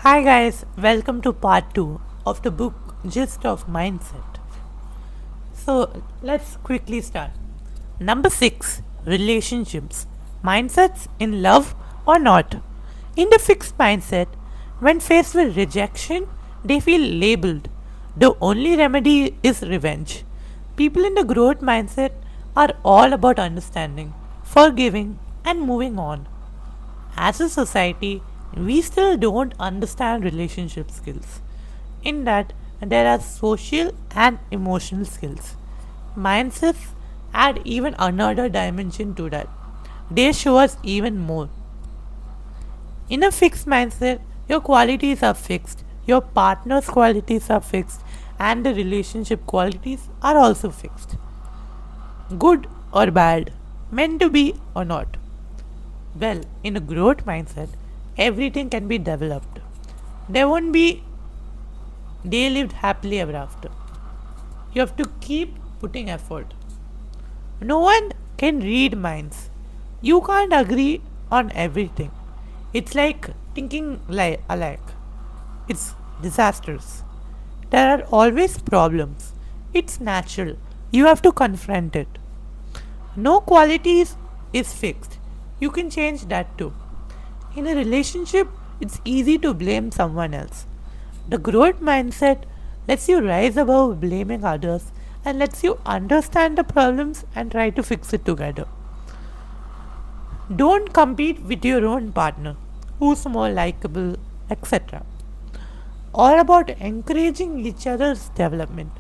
Hi guys, welcome to part 2 of the book Gist of Mindset. So let's quickly start. Number 6, Relationships. Mindsets in love or not. In the fixed mindset, when faced with rejection, they feel labeled. The only remedy is revenge. People in the growth mindset are all about understanding, forgiving, and moving on. As a society, we still don't understand relationship skills. In that, there are social and emotional skills. Mindsets add even another dimension to that. They show us even more. In a fixed mindset, your qualities are fixed, your partner's qualities are fixed, and the relationship qualities are also fixed. Good or bad, meant to be or not. Well, in a growth mindset, everything can be developed. There won't be they lived happily ever after. You have to keep putting effort. No one can read minds. You can't agree on everything. It's like thinking alike. It's disastrous. There are always problems. It's natural. You have to confront it. No quality is fixed. You can change that too. In a relationship, it's easy to blame someone else. The growth mindset lets you rise above blaming others and lets you understand the problems and try to fix it together. Don't compete with your own partner, who's more likable, etc. All about encouraging each other's development.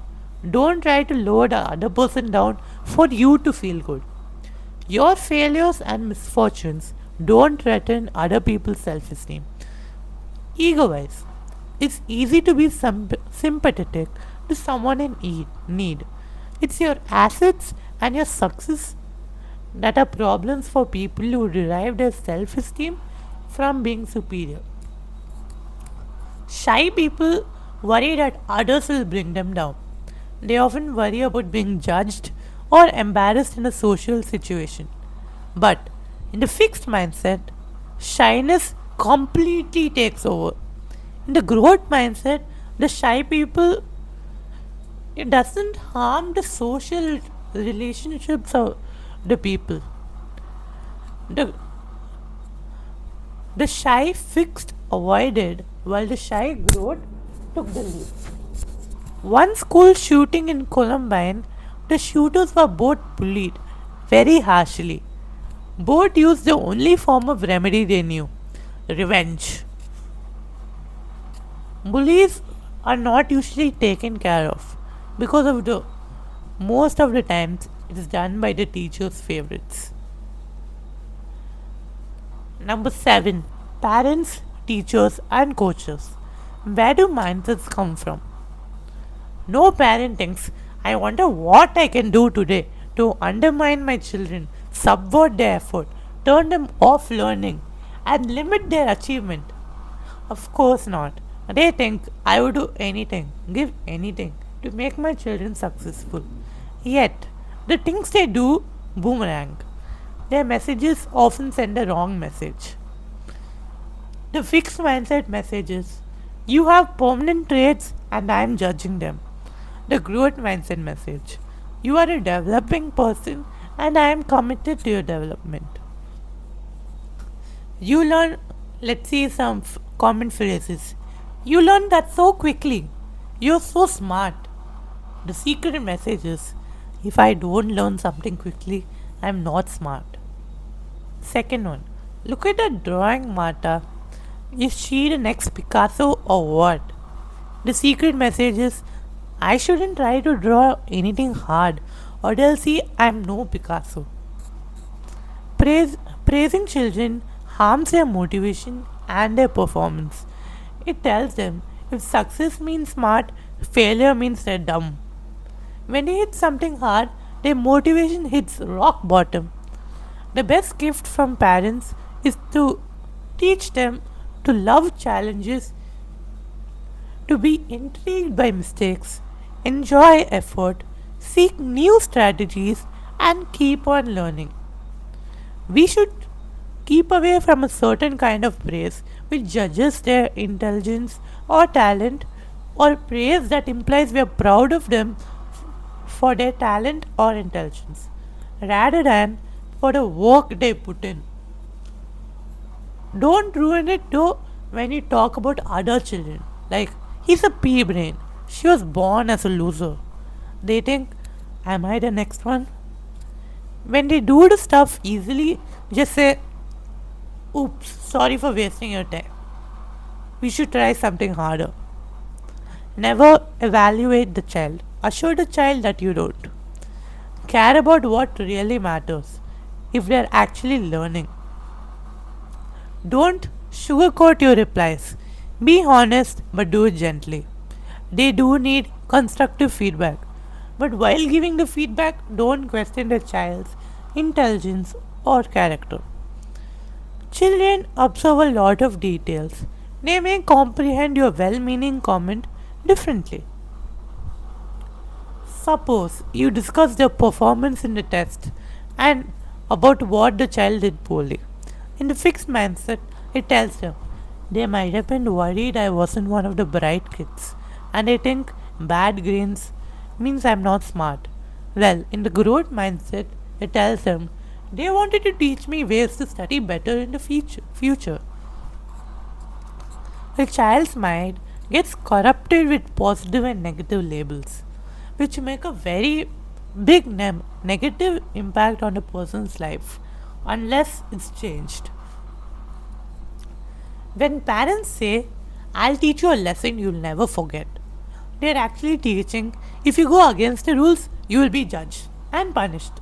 Don't try to lower the other person down for you to feel good. Your failures and misfortunes don't threaten other people's self esteem. Ego wise, it's easy to be sympathetic to someone in need. It's your assets and your success that are problems for people who derive their self esteem from being superior. Shy people worry that others will bring them down. They often worry about being judged or embarrassed in a social situation. But in the fixed mindset, shyness completely takes over. In the growth mindset, the shy people, it doesn't harm the social relationships of the people. The, the shy fixed avoided while the shy growth took the lead. One school shooting in Columbine, the shooters were both bullied very harshly. Both used the only form of remedy they knew, revenge. Bullies are not usually taken care of because of the most of the times it is done by the teacher's favorites. Number 7, parents, teachers and coaches. Where do mindsets come from? No parent thinks, I wonder what I can do today to undermine my children, subvert their effort, turn them off learning, and limit their achievement. Of course not. They think I would do anything, give anything to make my children successful. Yet, the things they do boomerang. Their messages often send a wrong message. The fixed mindset messages, you have permanent traits and I am judging them. The growth mindset message, you are a developing person and I am committed to your development. You learn, let's see some common phrases. You learn that so quickly. You're so smart. The secret message is, if I don't learn something quickly, I'm not smart. Second one, look at the drawing, Marta. Is she the next Picasso or what? The secret message is, I shouldn't try to draw anything hard or they'll see I'm no Picasso. Praising children harms their motivation and their performance. It tells them if success means smart, failure means they're dumb. When they hit something hard, their motivation hits rock bottom. The best gift from parents is to teach them to love challenges, to be intrigued by mistakes, enjoy effort, seek new strategies, and keep on learning. We should keep away from a certain kind of praise which judges their intelligence or talent, or praise that implies we are proud of them for their talent or intelligence, rather than for the work they put in. Don't ruin it though when you talk about other children. Like, he's a pea brain. She was born as a loser. They think, am I the next one? When they do the stuff easily, just say, oops, sorry for wasting your time. We should try something harder. Never evaluate the child. Assure the child that you don't. Care about what really matters. If they are actually learning. Don't sugarcoat your replies. Be honest but do it gently. They do need constructive feedback. But while giving the feedback, don't question the child's intelligence or character. Children observe a lot of details. They may comprehend your well meaning comment differently. Suppose you discuss their performance in the test and about what the child did poorly. In the fixed mindset, it tells them they might have been worried I wasn't one of the bright kids, and they think bad grades means I'm not smart. Well, in the growth mindset, it tells them they wanted to teach me ways to study better in the future. A child's mind gets corrupted with positive and negative labels, which make a very big negative impact on a person's life unless it's changed. When parents say, I'll teach you a lesson you'll never forget, they're actually teaching if you go against the rules, you will be judged and punished.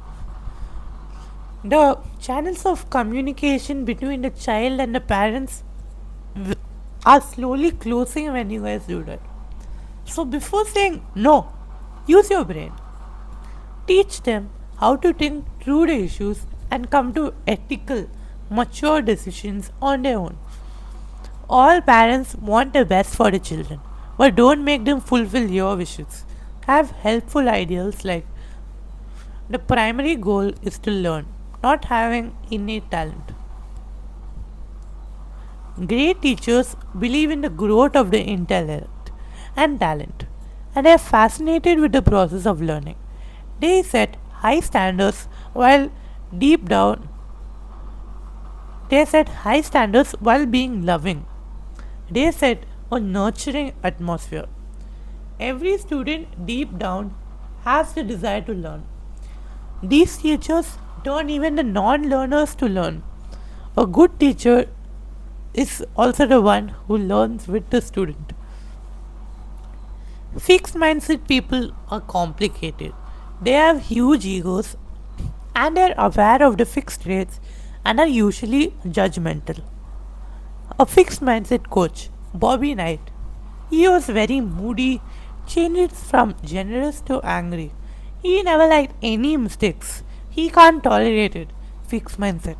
The channels of communication between the child and the parents are slowly closing when you guys do that. So before saying no, use your brain. Teach them how to think through the issues and come to ethical, mature decisions on their own. All parents want the best for the children, but don't make them fulfill your wishes. Have helpful ideals like the primary goal is to learn, not having innate talent. Great teachers believe in the growth of the intellect and talent, and are fascinated with the process of learning. They set high standards while deep down they set high standards while being loving. They set a nurturing atmosphere. Every student deep down has the desire to learn. These teachers turn even the non learners to learn. A good teacher is also the one who learns with the student. Fixed mindset people are complicated. They have huge egos and are aware of the fixed rates and are usually judgmental. A fixed mindset coach, Bobby Knight, he was very moody, changed from generous to angry. He never liked any mistakes. He can't tolerate it. Fixed mindset.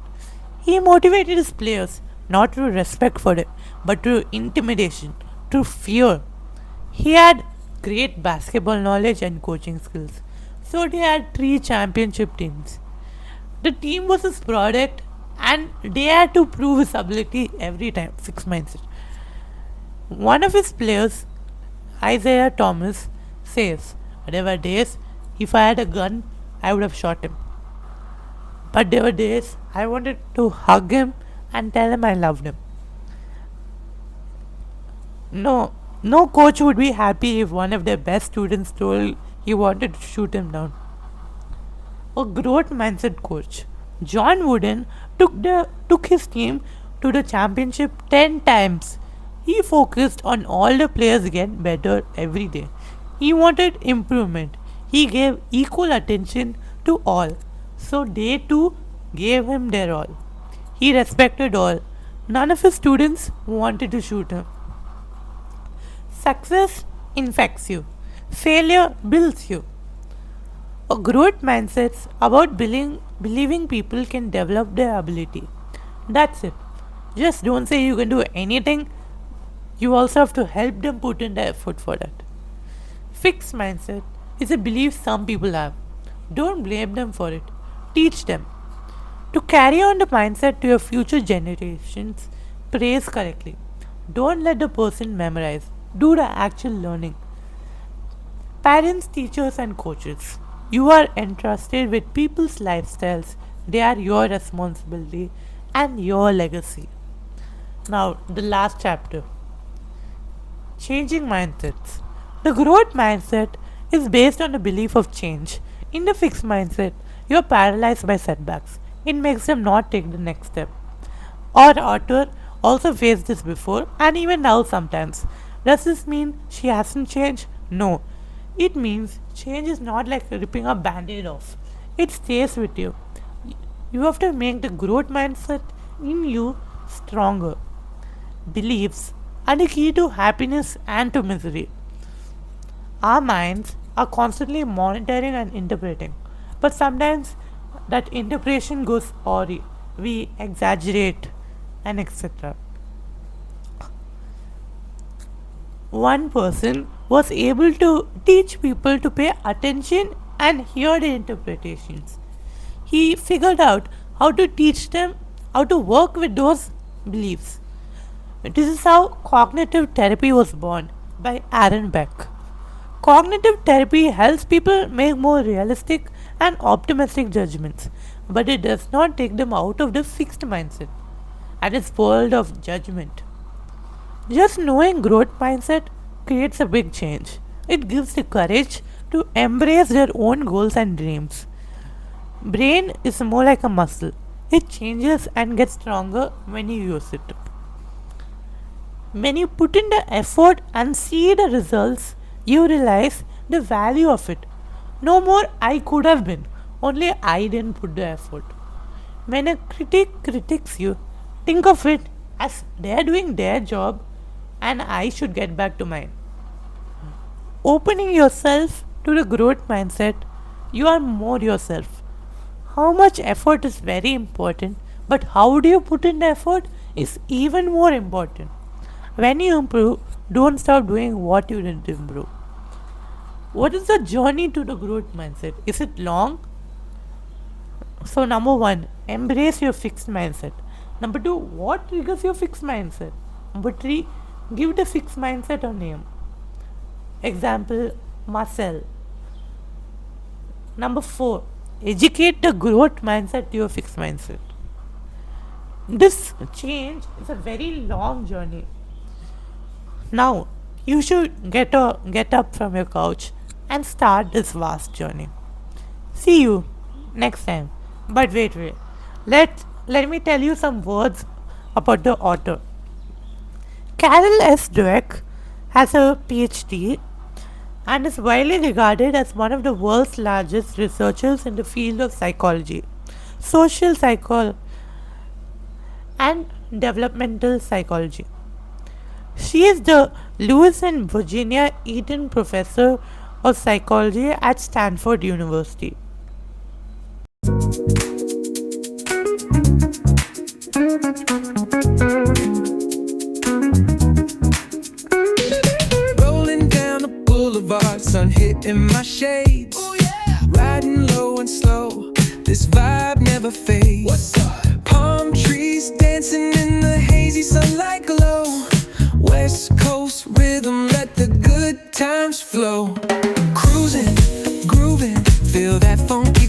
He motivated his players not through respect for them, but through intimidation, through fear. He had great basketball knowledge and coaching skills. So they had three championship teams. The team was his product and they had to prove his ability every time. Fixed mindset. One of his players, Isaiah Thomas, says, there were days if I had a gun, I would have shot him. But there were days I wanted to hug him and tell him I loved him. No coach would be happy if one of their best students told he wanted to shoot him down. A growth mindset coach, John Wooden, took his team to the championship 10 times. He focused on all the players get better every day. He wanted improvement. He gave equal attention to all. So they too gave him their all. He respected all. None of his students wanted to shoot him. Success infects you. Failure builds you. A growth mindset's about believing people can develop their ability. That's it. Just don't say you can do anything. You also have to help them put in the effort for that. Fixed mindset is a belief some people have. Don't blame them for it. Teach them. To carry on the mindset to your future generations, Praise correctly. Don't let the person memorize. Do the actual learning. Parents, teachers, and coaches. You are entrusted with people's lifestyles. They are your responsibility and your legacy. Now, the last chapter, changing mindsets. The growth mindset is based on the belief of change. In the fixed mindset, you are paralyzed by setbacks. It makes them not take the next step. Our author also faced this before and even now sometimes. Does this mean she hasn't changed? No. It means change is not like ripping a band-aid off. It stays with you. You have to make the growth mindset in you stronger. Beliefs are the key to happiness and to misery. Our minds are constantly monitoring and interpreting, but sometimes that interpretation goes awry. We exaggerate and etc. One person was able to teach people to pay attention and hear the interpretations. He figured out how to teach them how to work with those beliefs. This is how cognitive therapy was born by Aaron Beck. Cognitive therapy helps people make more realistic and optimistic judgments, but it does not take them out of the fixed mindset and its world of judgment. Just knowing growth mindset creates a big change. It gives the courage to embrace their own goals and dreams. Brain is more like a muscle. It changes and gets stronger when you use it. When you put in the effort and see the results, you realize the value of it. No more I could have been, only I didn't put the effort. When a critic critiques you, think of it as they're doing their job and I should get back to mine. Opening yourself to the growth mindset, you are more yourself. How much effort is very important, but how do you put in the effort is even more important. When you improve, don't stop doing what you didn't improve. What is the journey to the growth mindset? Is it long? So, number one, embrace your fixed mindset. Number two, what triggers your fixed mindset? Number three, give the fixed mindset a name. Example, Marcel. Number four, educate the growth mindset to your fixed mindset. This change is a very long journey. Now, you should get up from your couch and start this vast journey. See you next time. But wait. Let me tell you some words about the author. Carol S. Dweck has a PhD and is widely regarded as one of the world's largest researchers in the field of psychology, social psychology, and developmental psychology. She is the Lewis and Virginia Eaton Professor of Psychology at Stanford University. Rolling down the boulevard, sun hitting my shades. Oh yeah. Riding low and slow, this vibe never fades. What's up? Palm trees dancing in the hazy sunlight glow. West Coast rhythm, let the good times flow. Cruising, grooving, feel that funky